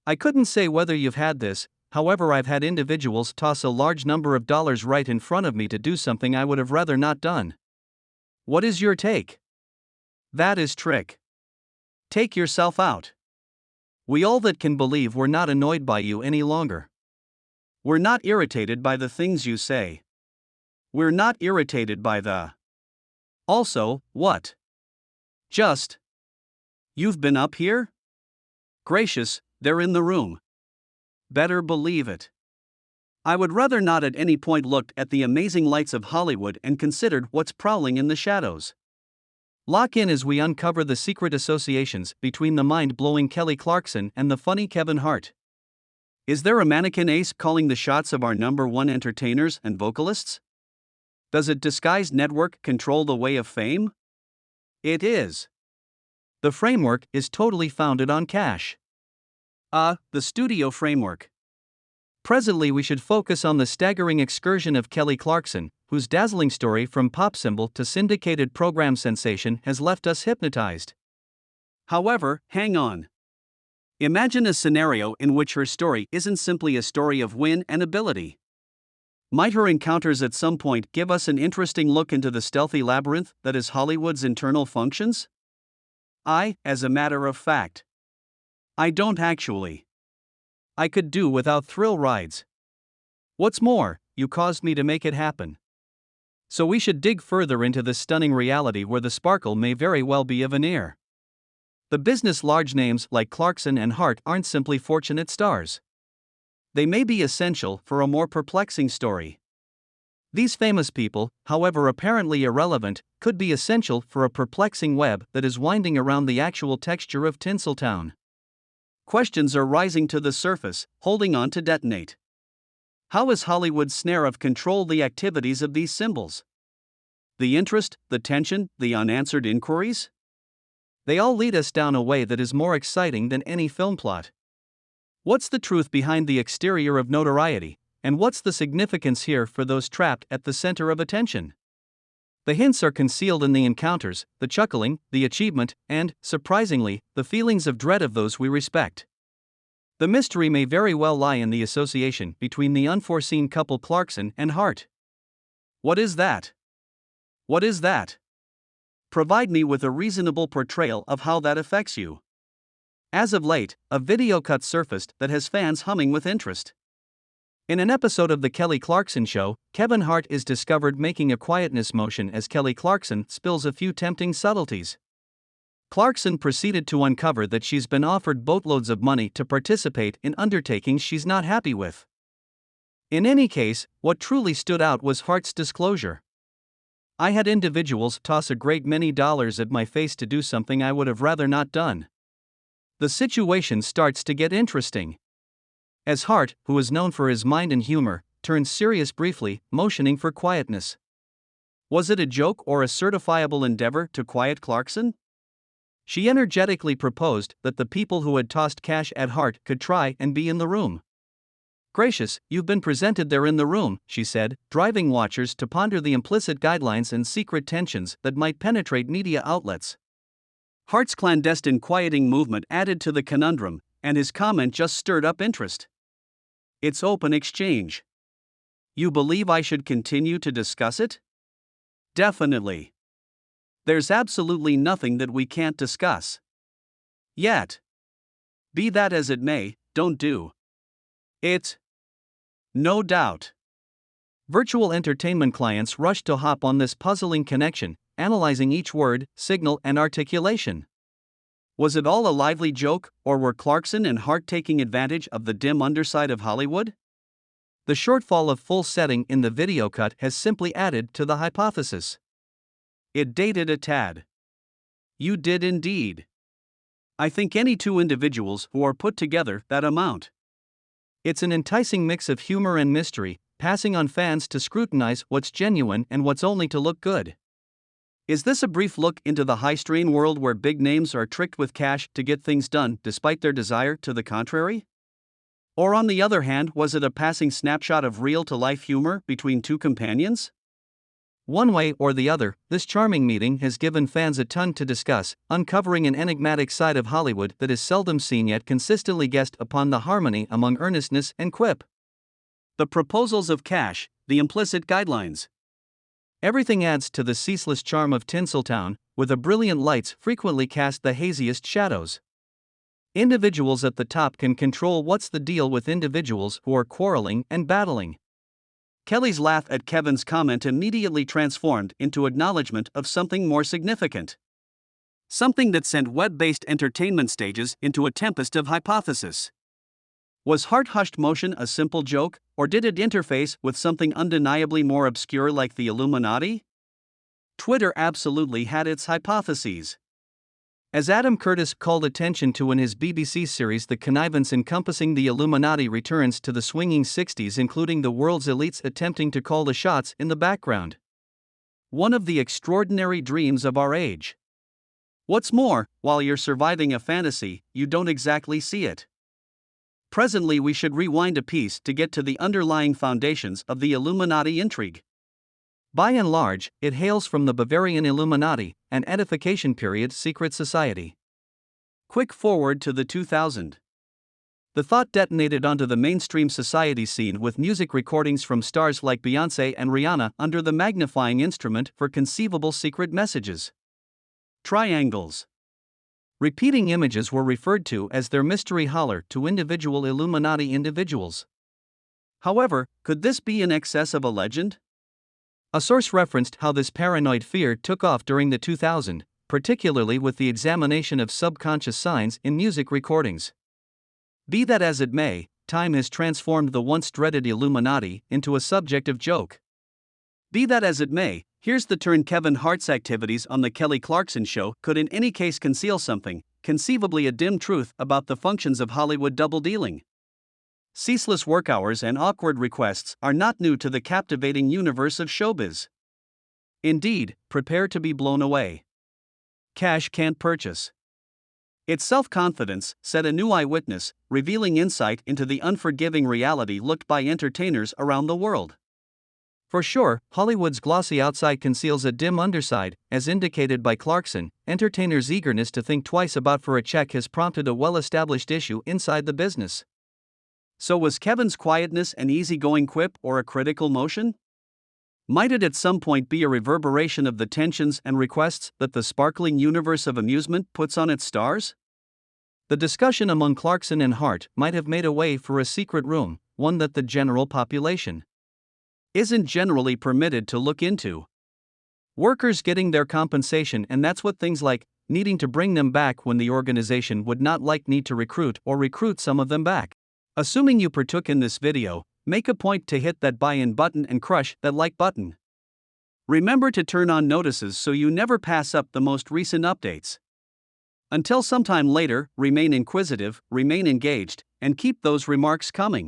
I couldn't say whether you've had this, however, I've had individuals toss a large number of dollars right in front of me to do something I would have rather not done. What is your take? That is trick. Take yourself out. We all that can believe we're not annoyed by you any longer. We're not irritated by the things you say. We're not irritated by the. Also, what? Just. You've been up here? Gracious, they're in the room. Better believe it. I would rather not at any point looked at the amazing lights of Hollywood and considered what's prowling in the shadows. Lock in as we uncover the secret associations between the mind-blowing Kelly Clarkson and the funny Kevin Hart. Is there a mannequin ace calling the shots of our #1 entertainers and vocalists? Does a disguised network control the way of fame? It is. The framework is totally founded on cash. The studio framework. Presently, we should focus on the staggering excursion of Kelly Clarkson, whose dazzling story from pop symbol to syndicated program sensation has left us hypnotized. However, hang on. Imagine a scenario in which her story isn't simply a story of win and ability. Might her encounters at some point give us an interesting look into the stealthy labyrinth that is Hollywood's internal functions? As a matter of fact, I don't actually. I could do without thrill rides. What's more, you caused me to make it happen. So we should dig further into this stunning reality where the sparkle may very well be a veneer. The business large names like Clarkson and Hart aren't simply fortunate stars. They may be essential for a more perplexing story. These famous people, however apparently irrelevant, could be essential for a perplexing web that is winding around the actual texture of Tinseltown. Questions are rising to the surface, holding on to detonate. How is Hollywood's snare of control the activities of these symbols? The interest, the tension, the unanswered inquiries? They all lead us down a way that is more exciting than any film plot. What's the truth behind the exterior of notoriety, and what's the significance here for those trapped at the center of attention? The hints are concealed in the encounters, the chuckling, the achievement, and, surprisingly, the feelings of dread of those we respect. The mystery may very well lie in the association between the unforeseen couple Clarkson and Hart. What is that? What is that? Provide me with a reasonable portrayal of how that affects you. As of late, a video cut surfaced that has fans humming with interest. In an episode of The Kelly Clarkson Show, Kevin Hart is discovered making a quietness motion as Kelly Clarkson spills a few tempting subtleties. Clarkson proceeded to uncover that she's been offered boatloads of money to participate in undertakings she's not happy with. In any case, what truly stood out was Hart's disclosure. I had individuals toss a great many dollars at my face to do something I would have rather not done. The situation starts to get interesting. As Hart, who is known for his mind and humor, turns serious briefly, motioning for quietness. Was it a joke or a certifiable endeavor to quiet Clarkson? She energetically proposed that the people who had tossed cash at Hart could try and be in the room. Gracious, you've been presented there in the room, she said, driving watchers to ponder the implicit guidelines and secret tensions that might penetrate media outlets. Hart's clandestine quieting movement added to the conundrum, and his comment just stirred up interest. It's open exchange. You believe I should continue to discuss it? Definitely. There's absolutely nothing that we can't discuss. Yet. Be that as it may, don't do it. No doubt. Virtual entertainment clients rush to hop on this puzzling connection, analyzing each word, signal, and articulation. Was it all a lively joke, or were Clarkson and Hart taking advantage of the dim underside of Hollywood? The shortfall of full setting in the video cut has simply added to the hypothesis. It dated a tad. You did indeed. I think any two individuals who are put together that amount. It's an enticing mix of humor and mystery, passing on fans to scrutinize what's genuine and what's only to look good. Is this a brief look into the high-strain world where big names are tricked with cash to get things done despite their desire to the contrary? Or on the other hand, was it a passing snapshot of real-to-life humor between two companions? One way or the other, this charming meeting has given fans a ton to discuss, uncovering an enigmatic side of Hollywood that is seldom seen yet consistently guessed upon, the harmony among earnestness and quip. The proposals of cash, the implicit guidelines. Everything adds to the ceaseless charm of Tinseltown, where the brilliant lights frequently cast the haziest shadows. Individuals at the top can control what's the deal with individuals who are quarreling and battling. Kelly's laugh at Kevin's comment immediately transformed into acknowledgement of something more significant. Something that sent web-based entertainment stages into a tempest of hypothesis. Was heart-hushed motion a simple joke, or did it interface with something undeniably more obscure like the Illuminati? Twitter absolutely had its hypotheses. As Adam Curtis called attention to in his BBC series, the connivance encompassing the Illuminati returns to the swinging 60s, including the world's elites attempting to call the shots in the background. One of the extraordinary dreams of our age. What's more, while you're surviving a fantasy, you don't exactly see it. Presently, we should rewind a piece to get to the underlying foundations of the Illuminati intrigue. By and large, it hails from the Bavarian Illuminati, an edification period secret society. Quick forward to the 2000. The thought detonated onto the mainstream society scene with music recordings from stars like Beyoncé and Rihanna under the magnifying instrument for conceivable secret messages. Triangles. Repeating images were referred to as their mystery holler to individual Illuminati individuals. However, could this be in excess of a legend? A source referenced how this paranoid fear took off during the 2000s, particularly with the examination of subconscious signs in music recordings. Be that as it may, time has transformed the once dreaded Illuminati into a subject of joke. Be that as it may, here's the turn: Kevin Hart's activities on the Kelly Clarkson show could in any case conceal something, conceivably a dim truth, about the functions of Hollywood double-dealing. Ceaseless work hours and awkward requests are not new to the captivating universe of showbiz. Indeed, prepare to be blown away. Cash can't purchase. It's self-confidence, said a new eyewitness, revealing insight into the unforgiving reality looked by entertainers around the world. For sure, Hollywood's glossy outside conceals a dim underside, as indicated by Clarkson. Entertainers' eagerness to think twice about for a check has prompted a well-established issue inside the business. So was Kevin's quietness an easygoing quip or a critical motion? Might it at some point be a reverberation of the tensions and requests that the sparkling universe of amusement puts on its stars? The discussion among Clarkson and Hart might have made a way for a secret room, one that the general population isn't generally permitted to look into. Workers getting their compensation, and that's what things like needing to bring them back when the organization would not need to recruit or recruit some of them back. Assuming you partook in this video, make a point to hit that buy-in button and crush that like button. Remember to turn on notices so you never pass up the most recent updates. Until sometime later, remain inquisitive, remain engaged, and keep those remarks coming.